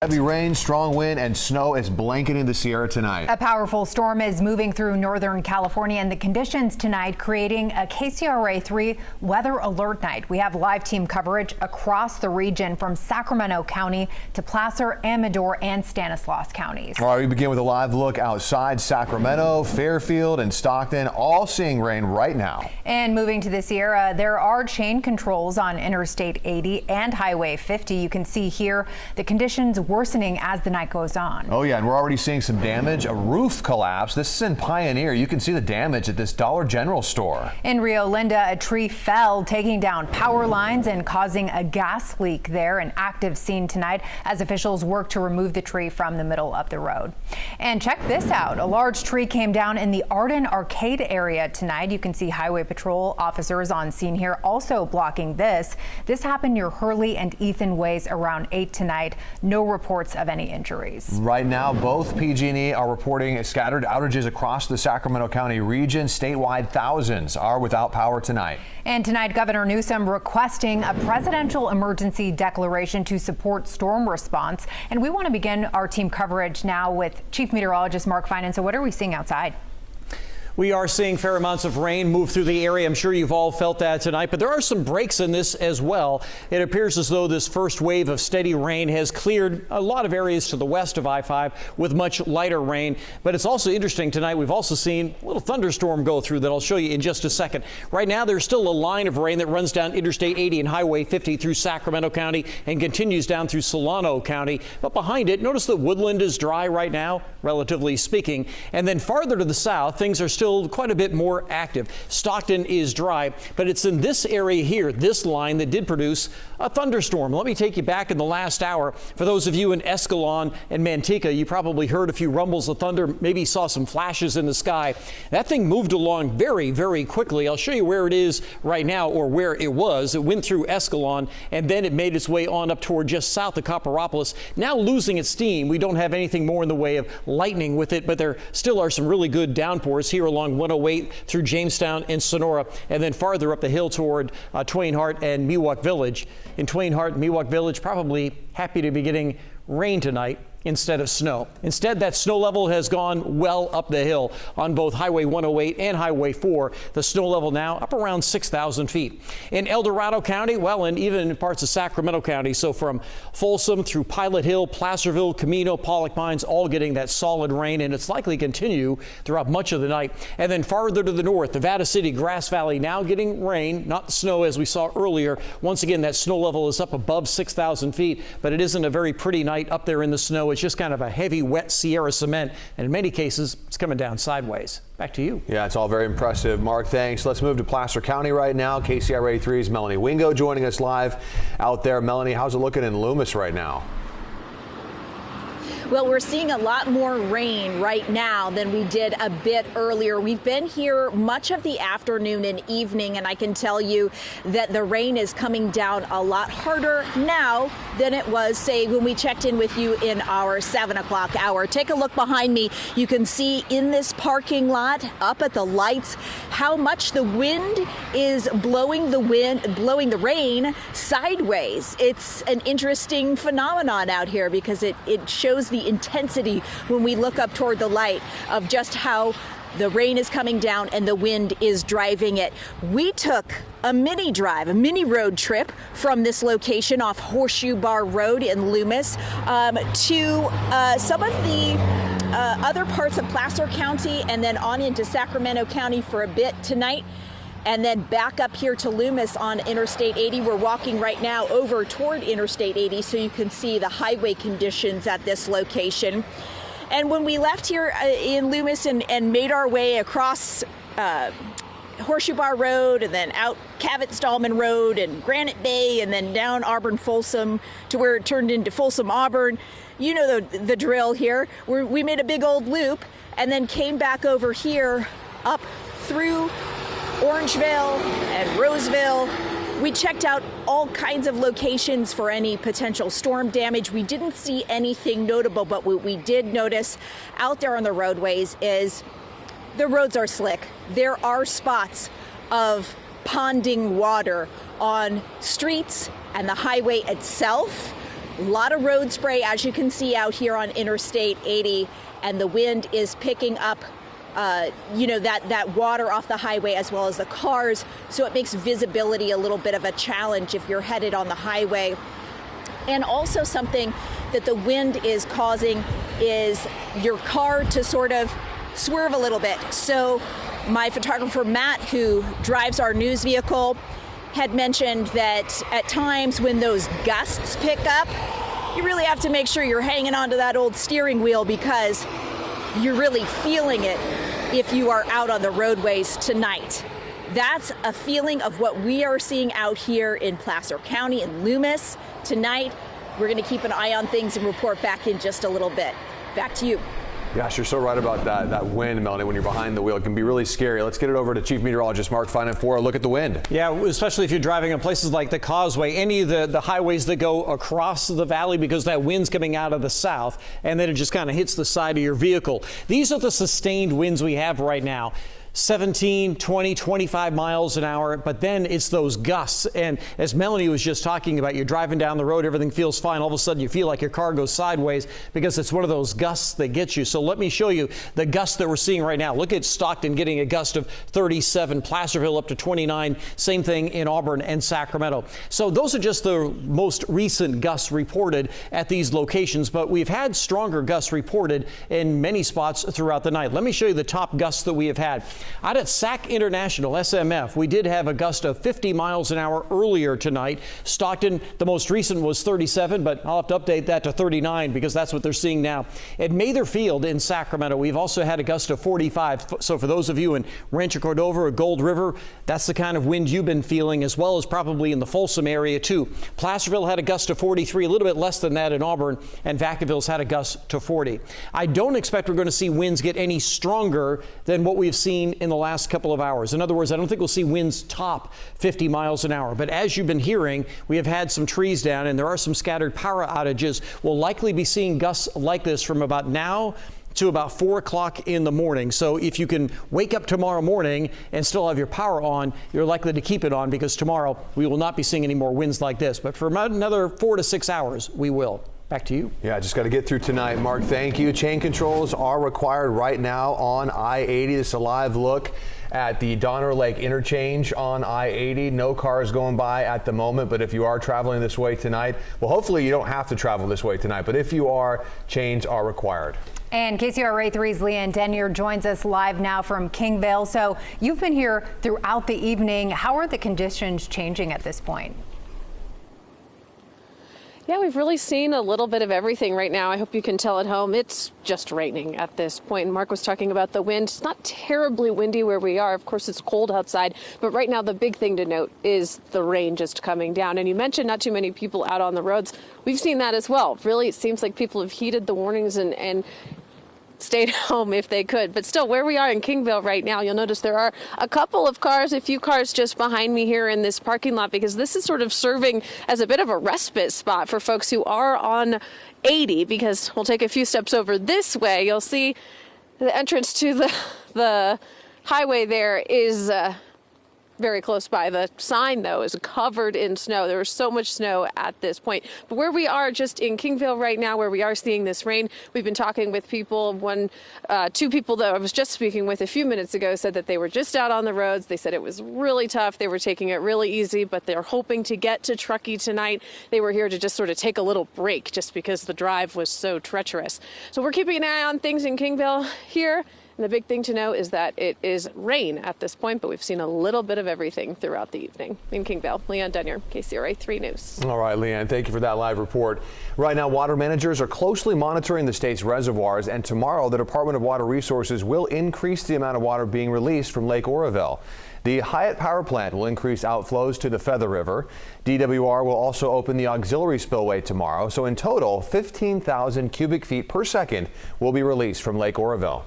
Heavy rain, strong wind, and snow is blanketing the Sierra tonight. A powerful storm is moving through northern California, and the conditions tonight creating a KCRA 3 weather alert night. We have live team coverage across the region from Sacramento County to Placer, Amador, and Stanislaus counties. All right, we begin with a live look outside Sacramento, Fairfield, and Stockton, all seeing rain right now. And moving to the Sierra, there are chain controls on Interstate 80 and Highway 50. You can see here the conditions worsening as the night goes on. Oh yeah, and we're already seeing some damage. A roof collapse. This is in Pioneer. You can see the damage at this Dollar General store. In Rio Linda, a tree fell, taking down power lines and causing a gas leak there. An active scene tonight as officials work to remove the tree from the middle of the road. And check this out. A large tree came down in the Arden Arcade area tonight. You can see Highway Patrol officers on scene here also blocking this. This happened near Hurley and Ethan Ways around 8 tonight. No reports of any injuries. Right now, both PG&E are reporting scattered outages across the Sacramento County region. Statewide, thousands are without power tonight. And tonight, Governor Newsom requesting a presidential emergency declaration to support storm response. And we want to begin our team coverage now with Chief Meteorologist Mark Finan. So what are we seeing outside? We are seeing fair amounts of rain move through the area. I'm sure you've all felt that tonight, but there are some breaks in this as well. It appears as though this first wave of steady rain has cleared a lot of areas to the west of I-5 with much lighter rain. But it's also interesting tonight. We've also seen a little thunderstorm go through that I'll show you in just a second. Right now, there's still a line of rain that runs down Interstate 80 and Highway 50 through Sacramento County and continues down through Solano County. But behind it, notice that Woodland is dry right now, relatively speaking. And then farther to the south, things are still quite a bit more active. Stockton is dry, but it's in this area here, this line, that did produce a thunderstorm. Let me take you back in the last hour. For those of you in Escalon and Manteca, you probably heard a few rumbles of thunder, maybe saw some flashes in the sky. That thing moved along very, very quickly. I'll show you where it is right now, or where it was. It went through Escalon, and then it made its way on up toward just south of Copperopolis. Now losing its steam. We don't have anything more in the way of lightning with it, but there still are some really good downpours here along 108 through Jamestown and Sonora, and then farther up the hill toward Twain Harte and Miwok Village. In Twain Harte and Miwok Village, probably happy to be getting rain tonight instead of snow. Instead, that snow level has gone well up the hill on both Highway 108 and Highway 4. The snow level now up around 6,000 feet. In El Dorado County, well, and even in parts of Sacramento County, so from Folsom through Pilot Hill, Placerville, Camino, Pollock Pines, all getting that solid rain, and it's likely to continue throughout much of the night. And then farther to the north, Nevada City, Grass Valley now getting rain, not snow as we saw earlier. Once again, that snow level is up above 6,000 feet, but it isn't a very pretty night up there in the snow. It's just kind of a heavy, wet Sierra cement, and in many cases, it's coming down sideways. Back to you. Yeah, it's all very impressive. Mark, thanks. Let's move to Placer County right now. KCRA 3's Melanie Wingo joining us live out there. Melanie, how's it looking in Loomis right now? Well, we're seeing a lot more rain right now than we did a bit earlier. We've been here much of the afternoon and evening, and I can tell you that the rain is coming down a lot harder now than it was, say, when we checked in with you in our 7 o'clock hour. Take a look behind me. You can see in this parking lot, up at the lights, how much the wind is blowing the rain sideways. It's an interesting phenomenon out here because it shows the intensity when we look up toward the light of just how the rain is coming down and the wind is driving it. We took a mini road trip from this location off Horseshoe Bar Road in Loomis to some of the other parts of Placer County and then on into Sacramento County for a bit tonight. And then back up here to Loomis on Interstate 80. We're walking right now over toward Interstate 80 so you can see the highway conditions at this location. And when we left here in Loomis and made our way across Horseshoe Bar Road and then out Cavett-Stallman Road and Granite Bay and then down Auburn-Folsom to where it turned into Folsom-Auburn, you know the drill here. We made a big old loop and then came back over here up through Orangevale and Roseville. We checked out all kinds of locations for any potential storm damage. We didn't see anything notable, but what we did notice out there on the roadways is the roads are slick. There are spots of ponding water on streets and the highway itself. A lot of road spray, as you can see out here on Interstate 80, and the wind is picking up that water off the highway as well as the cars, so it makes visibility a little bit of a challenge if you're headed on the highway. And also something that the wind is causing is your car to sort of swerve a little bit. So my photographer Matt, who drives our news vehicle, had mentioned that at times when those gusts pick up, you really have to make sure you're hanging onto that old steering wheel, because you're really feeling it if you are out on the roadways tonight. That's a feeling of what we are seeing out here in Placer County and Loomis tonight. We're going to keep an eye on things and report back in just a little bit. Back to you. Gosh, you're so right about that wind, Melanie. When you're behind the wheel, it can be really scary. Let's get it over to Chief Meteorologist Mark Finan for a look at the wind. Yeah, especially if you're driving on places like the Causeway, any of the highways that go across the valley, because that wind's coming out of the south, and then it just kind of hits the side of your vehicle. These are the sustained winds we have right now. 17, 20, 25 miles an hour, but then it's those gusts. And as Melanie was just talking about, you're driving down the road, everything feels fine. All of a sudden you feel like your car goes sideways because it's one of those gusts that gets you. So let me show you the gusts that we're seeing right now. Look at Stockton getting a gust of 37, Placerville up to 29, same thing in Auburn and Sacramento. So those are just the most recent gusts reported at these locations, but we've had stronger gusts reported in many spots throughout the night. Let me show you the top gusts that we have had. Out at Sac International, SMF, we did have a gust of 50 miles an hour earlier tonight. Stockton, the most recent was 37, but I'll have to update that to 39 because that's what they're seeing now. At Mather Field in Sacramento, we've also had a gust of 45. So for those of you in Rancho Cordova or Gold River, that's the kind of wind you've been feeling, as well as probably in the Folsom area too. Placerville had a gust of 43, a little bit less than that in Auburn, and Vacaville's had a gust to 40. I don't expect we're going to see winds get any stronger than what we've seen in the last couple of hours. In other words, I don't think we'll see winds top 50 miles an hour. But as you've been hearing, we have had some trees down and there are some scattered power outages. We'll likely be seeing gusts like this from about now to about 4 o'clock in the morning. So if you can wake up tomorrow morning and still have your power on, you're likely to keep it on, because tomorrow we will not be seeing any more winds like this. But for about another 4 to 6 hours, we will. Back to you. Yeah, just got to get through tonight. Mark, thank you. Chain controls are required right now on I-80. This is a live look at the Donner Lake interchange on I-80. No cars going by at the moment, but if you are traveling this way tonight, well, hopefully you don't have to travel this way tonight, but if you are, chains are required. And KCRA 3's Leanne Denier joins us live now from Kingvale. So you've been here throughout the evening. How are the conditions changing at this point? Yeah, we've really seen a little bit of everything right now. I hope you can tell at home. It's just raining at this point. And Mark was talking about the wind. It's not terribly windy where we are. Of course, it's cold outside. But right now, the big thing to note is the rain just coming down. And you mentioned not too many people out on the roads. We've seen that as well. Really, it seems like people have heeded the warnings and stayed home if they could. But still, where we are in Kingvale right now, you'll notice there are a couple of cars, a few cars just behind me here in this parking lot, because this is sort of serving as a bit of a respite spot for folks who are on 80, because we'll take a few steps over this way. You'll see the entrance to the highway there is very close by. The sign, though, is covered in snow. There is so much snow at this point. But where we are just in Kingvale right now, where we are seeing this rain, we've been talking with people. Two people that I was just speaking with a few minutes ago said that they were just out on the roads. They said it was really tough. They were taking it really easy, but they're hoping to get to Truckee tonight. They were here to just sort of take a little break just because the drive was so treacherous. So we're keeping an eye on things in Kingvale here. And the big thing to know is that it is rain at this point, but we've seen a little bit of everything throughout the evening. In Kingvale, Leanne Denier, KCRA 3 News. All right, Leanne, thank you for that live report. Right now, water managers are closely monitoring the state's reservoirs, and tomorrow the Department of Water Resources will increase the amount of water being released from Lake Oroville. The Hyatt Power Plant will increase outflows to the Feather River. DWR will also open the auxiliary spillway tomorrow. So in total, 15,000 cubic feet per second will be released from Lake Oroville.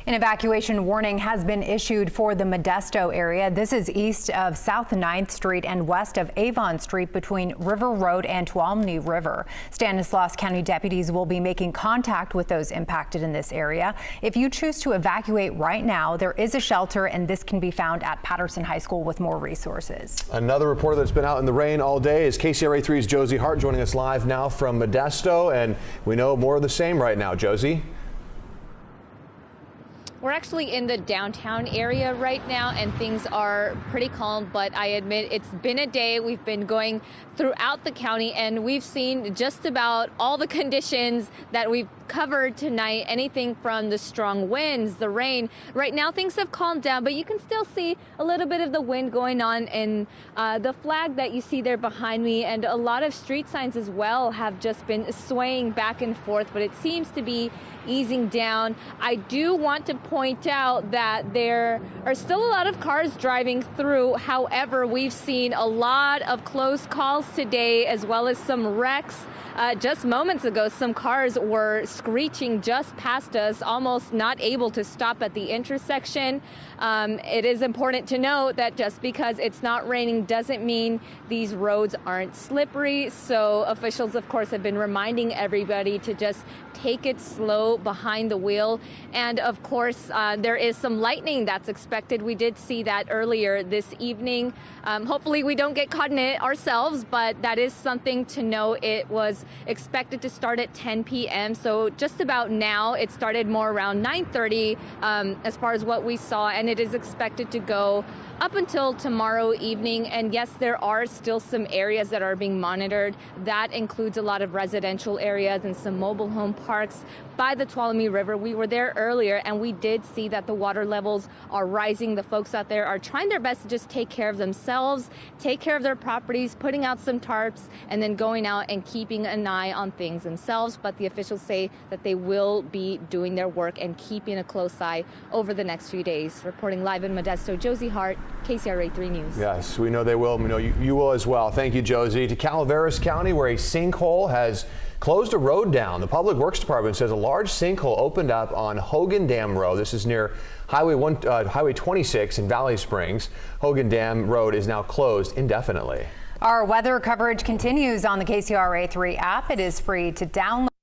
An evacuation warning has been issued for the Modesto area. This is east of South 9th Street and west of Avon Street between River Road and Tuolumne River. Stanislaus County deputies will be making contact with those impacted in this area. If you choose to evacuate right now, there is a shelter, and this can be found at Patterson High School with more resources. Another reporter that's been out in the rain all day is KCRA 3's Josie Hart, joining us live now from Modesto, and we know more of the same right now. Josie? We're actually in the downtown area right now, and things are pretty calm, but I admit it's been a day. We've been going throughout the county, and we've seen just about all the conditions that we've covered tonight, anything from the strong winds, the rain. Right now things have calmed down, but you can still see a little bit of the wind going on, and the flag that you see there behind me and a lot of street signs as well have just been swaying back and forth, but it seems to be easing down. I do want to point out that there are still a lot of cars driving through. However, we've seen a lot of close calls today, as well as some wrecks. Just moments ago, some cars were screeching just past us, almost not able to stop at the intersection. It is important to note that just because it's not raining doesn't mean these roads aren't slippery. So officials, of course, have been reminding everybody to just take it slow behind the wheel. And of course, there is some lightning that's expected. We did see that earlier this evening. Hopefully we don't get caught in it ourselves, but that is something to know. It was expected to start at 10 p.m. So just about now. It started more around 9:30 as far as what we saw, and it is expected to go up until tomorrow evening. And yes, there are still some areas that are being monitored. That includes a lot of residential areas and some mobile home parks by the Tuolumne River. We were there earlier, and we did see that the water levels are rising. The folks out there are trying their best to just take care of themselves, take care of their properties, putting out some tarps, and then going out and keeping an eye on things themselves. But the officials say that they will be doing their work and keeping a close eye over the next few days. Reporting live in Modesto, Josie Hart, KCRA 3 News. Yes, we know they will. We know you will as well. Thank you, Josie. To Calaveras County, where a sinkhole has closed a road down. The Public Works Department says a large sinkhole opened up on Hogan Dam Road. This is near Highway 26 in Valley Springs. Hogan Dam Road is now closed indefinitely. Our weather coverage continues on the KCRA 3 app. It is free to download.